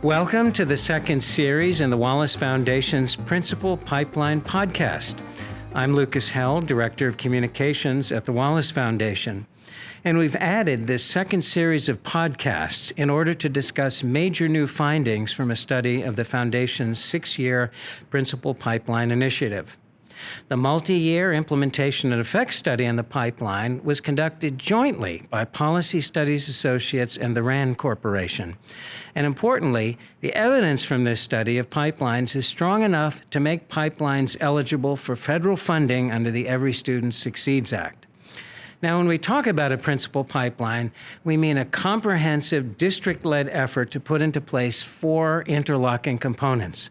Welcome to the second series in the Wallace Foundation's Principal Pipeline podcast. I'm Lucas Held, Director of Communications at the Wallace Foundation, and we've added this second series of podcasts in order to discuss major new findings from a study of the Foundation's 6-year Principal Pipeline Initiative. The multi-year implementation and effects study on the pipeline was conducted jointly by Policy Studies Associates and the RAND Corporation. And importantly, the evidence from this study of pipelines is strong enough to make pipelines eligible for federal funding under the Every Student Succeeds Act. Now, when we talk about a principal pipeline, we mean a comprehensive district-led effort to put into place 4 interlocking components: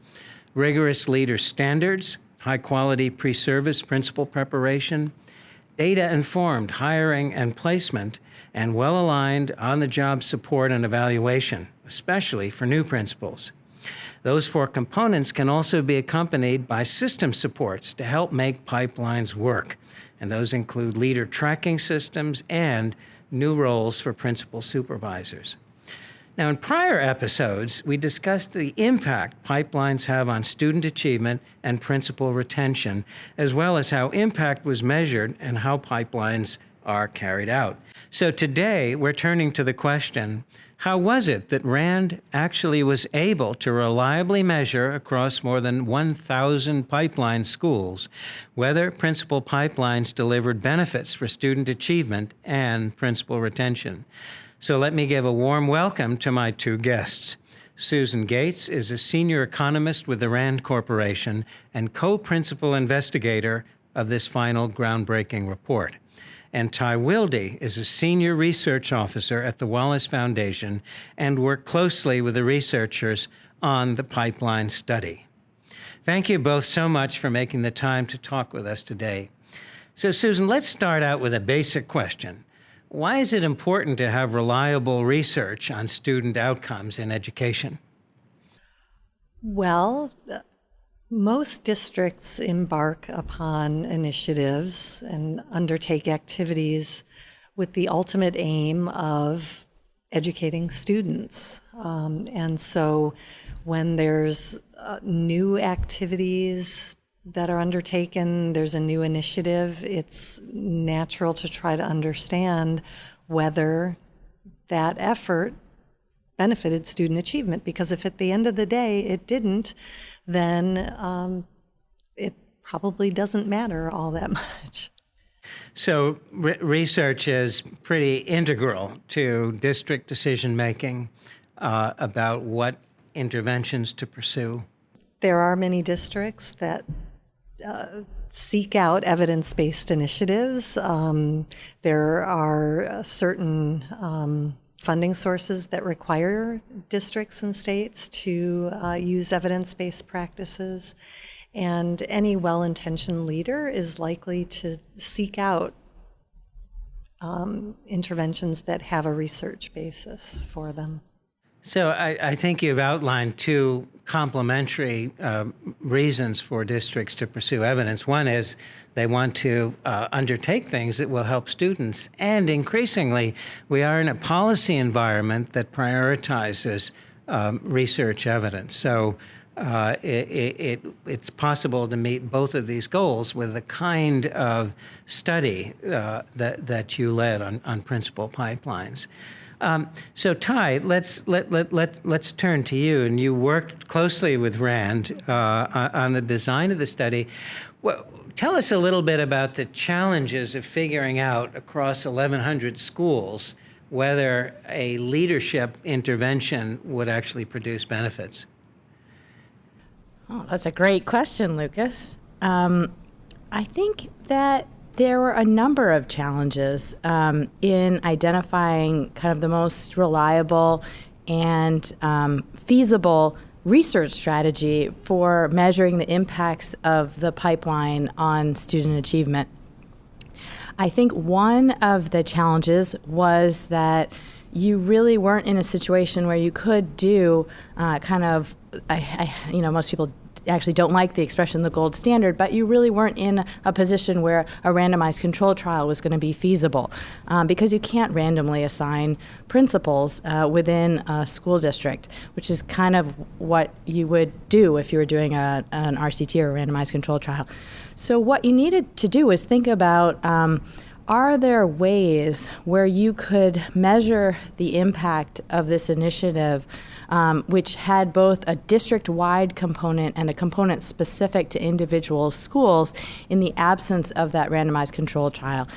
rigorous leader standards, high-quality pre-service principal preparation, data-informed hiring and placement, and well-aligned on-the-job support and evaluation, especially for new principals. Those 4 components can also be accompanied by system supports to help make pipelines work, and those include leader tracking systems and new roles for principal supervisors. Now, in prior episodes, we discussed the impact pipelines have on student achievement and principal retention, as well as how impact was measured and how pipelines are carried out. So today, we're turning to the question, how was it that RAND actually was able to reliably measure across more than 1,000 pipeline schools whether principal pipelines delivered benefits for student achievement and principal retention? So let me give a warm welcome to my 2 guests. Susan Gates is a senior economist with the RAND Corporation and co-principal investigator of this final groundbreaking report. And Ty Wilde is a senior research officer at the Wallace Foundation and worked closely with the researchers on the pipeline study. Thank you both so much for making the time to talk with us today. So Susan, let's start out with a basic question. Why is it important to have reliable research on student outcomes in education? Well, most districts embark upon initiatives and undertake activities with the ultimate aim of educating students. And so when there's new activities that are undertaken, there's a new initiative, it's natural to try to understand whether that effort benefited student achievement, because if at the end of the day it didn't, then it probably doesn't matter all that much. So research is pretty integral to district decision-making about what interventions to pursue. There are many districts that seek out evidence-based initiatives. There are certain funding sources that require districts and states to use evidence-based practices, and any well-intentioned leader is likely to seek out interventions that have a research basis for them. So I think you've outlined 2 complementary reasons for districts to pursue evidence. One is they want to undertake things that will help students. And increasingly, we are in a policy environment that prioritizes research evidence. So it's possible to meet both of these goals with the kind of study that you led on principal pipelines. So Ty, let's turn to you. And you worked closely with RAND on the design of the study. Well, tell us a little bit about the challenges of figuring out across 1,100 schools whether a leadership intervention would actually produce benefits. Oh, that's a great question, Lucas. I think that there were a number of challenges in identifying kind of the most reliable and feasible research strategy for measuring the impacts of the pipeline on student achievement. I think one of the challenges was that you really weren't in a situation where you could do most people actually don't like the expression the gold standard, but you really weren't in a position where a randomized control trial was going to be feasible, because you can't randomly assign principals within a school district, which is kind of what you would do if you were doing an RCT or a randomized control trial. So what you needed to do is think about, are there ways where you could measure the impact of this initiative, which had both a district-wide component and a component specific to individual schools in the absence of that randomized control trial?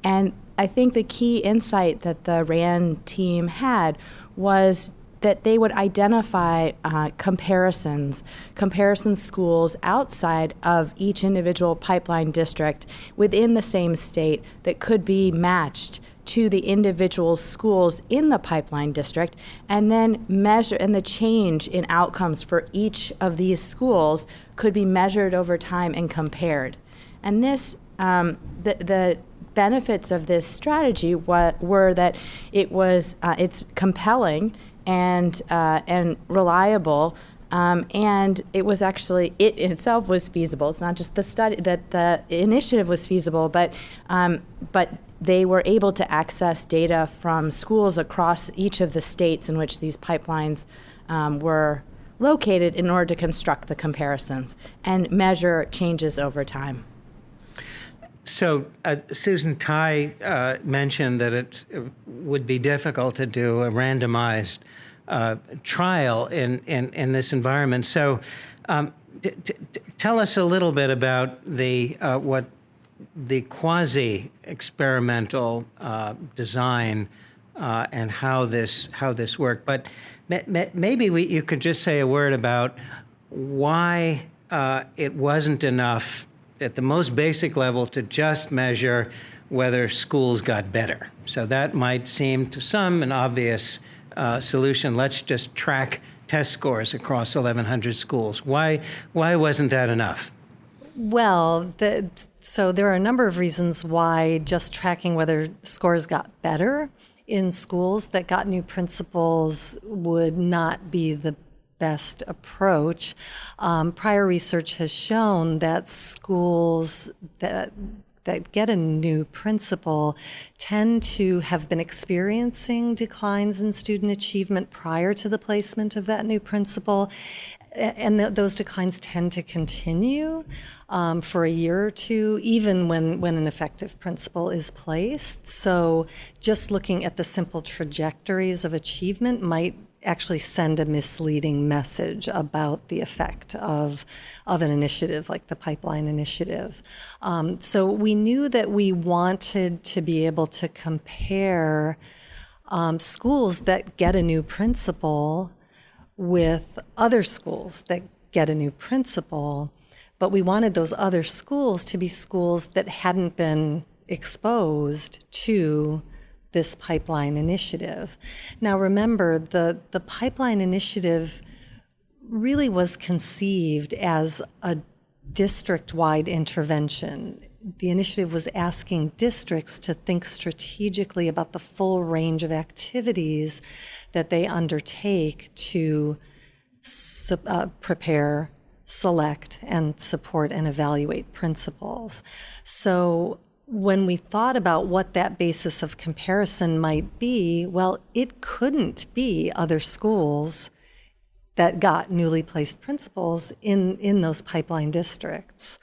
And I think the key insight that the RAND team had was that they would identify comparison schools outside of each individual pipeline district within the same state that could be matched to the individual schools in the pipeline district, and then measure, and the change in outcomes for each of these schools could be measured over time and compared. And this, the benefits of this strategy were that it's compelling and reliable, and it was actually, it in itself was feasible. It's not just the study, that the initiative was feasible, but they were able to access data from schools across each of the states in which these pipelines were located in order to construct the comparisons and measure changes over time. So, Susan, Ty mentioned that it would be difficult to do a randomized trial in this environment. So, tell us a little bit about what the quasi-experimental design and how this worked. But maybe you could just say a word about why it wasn't enough at the most basic level to just measure whether schools got better. So that might seem to some an obvious solution. Let's just track test scores across 1,100 schools. Why wasn't that enough? Well, so there are a number of reasons why just tracking whether scores got better in schools that got new principals would not be the best approach. Prior research has shown that schools that get a new principal tend to have been experiencing declines in student achievement prior to the placement of that new principal. And those declines tend to continue for a year or two, even when an effective principal is placed. So just looking at the simple trajectories of achievement might actually send a misleading message about the effect of an initiative like the Pipeline Initiative. So we knew that we wanted to be able to compare schools that get a new principal with other schools that get a new principal, but we wanted those other schools to be schools that hadn't been exposed to this Pipeline Initiative. Now remember, the Pipeline Initiative really was conceived as a district-wide intervention. The initiative was asking districts to think strategically about the full range of activities that they undertake to prepare, select, and support and evaluate principals. So when we thought about what that basis of comparison might be, well, it couldn't be other schools that got newly placed principals in those pipeline districts.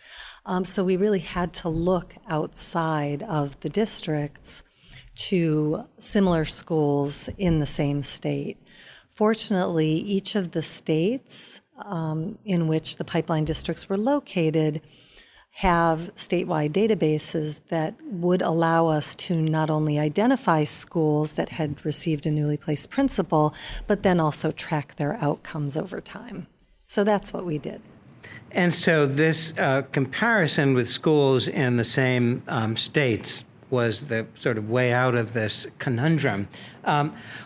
So we really had to look outside of the districts to similar schools in the same state. Fortunately, each of the states in which the pipeline districts were located have statewide databases that would allow us to not only identify schools that had received a newly placed principal, but then also track their outcomes over time. So that's what we did. And so this comparison with schools in the same states was the sort of way out of this conundrum.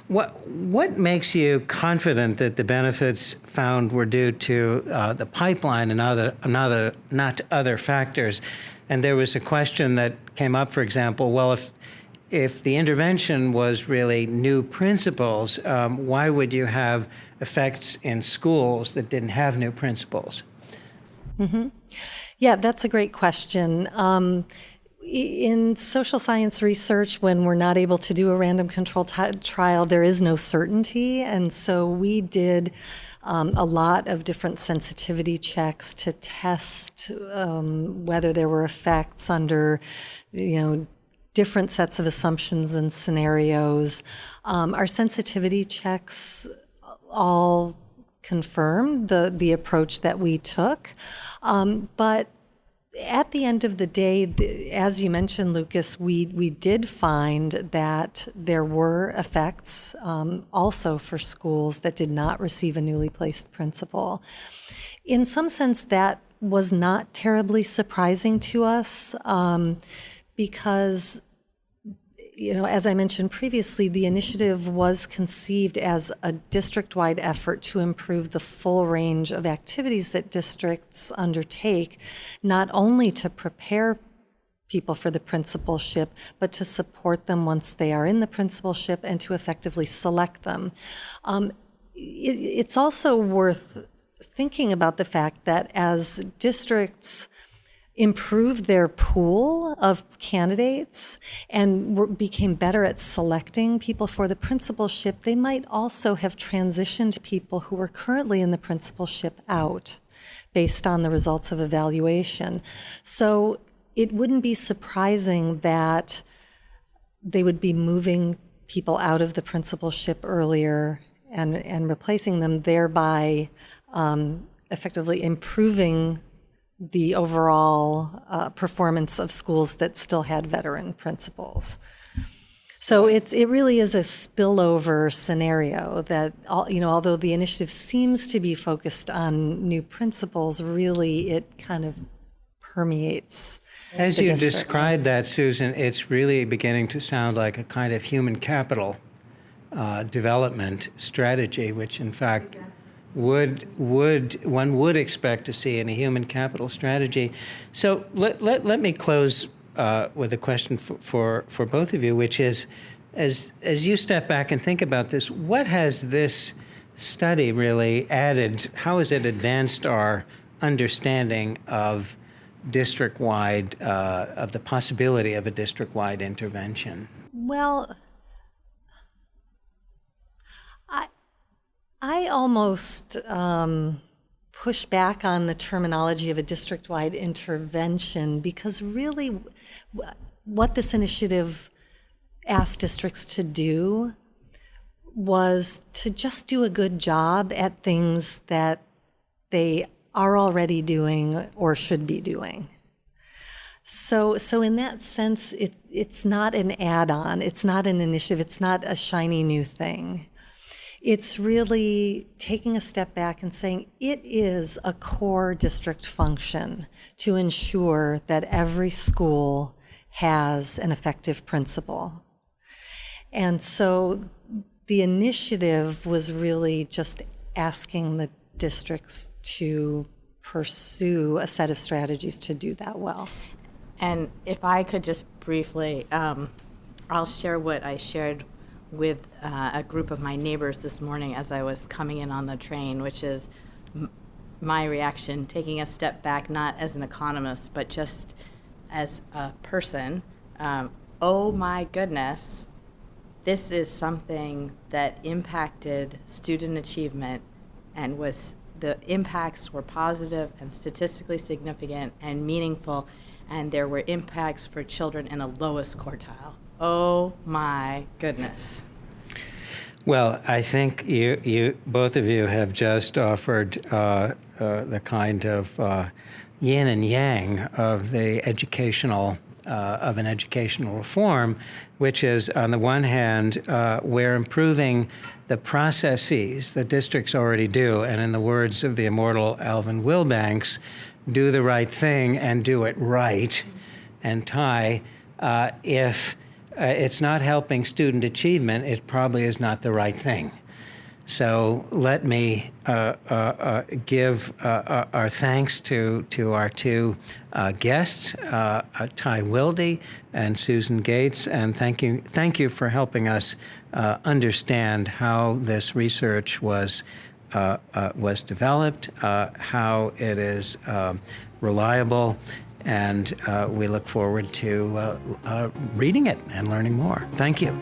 What makes you confident that the benefits found were due to the pipeline and not other factors? And there was a question that came up, for example, well, if the intervention was really new principals, why would you have effects in schools that didn't have new principals? Yeah, that's a great question. In social science research, when we're not able to do a random control trial, there is no certainty. And so we did a lot of different sensitivity checks to test whether there were effects under, different sets of assumptions and scenarios. Our sensitivity checks all confirmed the approach that we took. But at the end of the day, as you mentioned, Lucas, we did find that there were effects also for schools that did not receive a newly placed principal. In some sense, that was not terribly surprising to us because, as I mentioned previously, the initiative was conceived as a district-wide effort to improve the full range of activities that districts undertake, not only to prepare people for the principalship, but to support them once they are in the principalship and to effectively select them. It's also worth thinking about the fact that as districts improved their pool of candidates and became better at selecting people for the principalship, they might also have transitioned people who were currently in the principalship out based on the results of evaluation. So it wouldn't be surprising that they would be moving people out of the principalship earlier and replacing them, thereby effectively improving the overall performance of schools that still had veteran principals. So it really is a spillover scenario that, although the initiative seems to be focused on new principals, really it kind of permeates. As the you district. described that, Susan, it's really beginning to sound like a kind of human capital development strategy, which in fact one would expect to see in a human capital strategy. So let me close with a question for both of you, which is, as you step back and think about this, what has this study really added? How has it advanced our understanding of district-wide, of the possibility of a district-wide intervention? Well, I almost push back on the terminology of a district-wide intervention because really what this initiative asked districts to do was to just do a good job at things that they are already doing or should be doing. So in that sense, it's not an add-on, it's not an initiative, it's not a shiny new thing. It's really taking a step back and saying it is a core district function to ensure that every school has an effective principal. And so the initiative was really just asking the districts to pursue a set of strategies to do that well. And if I could just briefly, I'll share what I shared with a group of my neighbors this morning as I was coming in on the train, which is my reaction, taking a step back, not as an economist, but just as a person. Oh my goodness, this is something that impacted student achievement and the impacts were positive and statistically significant and meaningful, and there were impacts for children in the lowest quartile. Oh my goodness. Well, I think you both of you have just offered the kind of yin and yang of the educational of an educational reform, which is on the one hand we're improving the processes that districts already do, and in the words of the immortal Alvin Wilbanks, do the right thing and do it right. And Ty, if it's not helping student achievement, it probably is not the right thing. So let me give our thanks to our two guests, Ty Wilde and Susan Gates, and thank you for helping us understand how this research was was developed, how it is reliable, and we look forward to reading it and learning more. Thank you.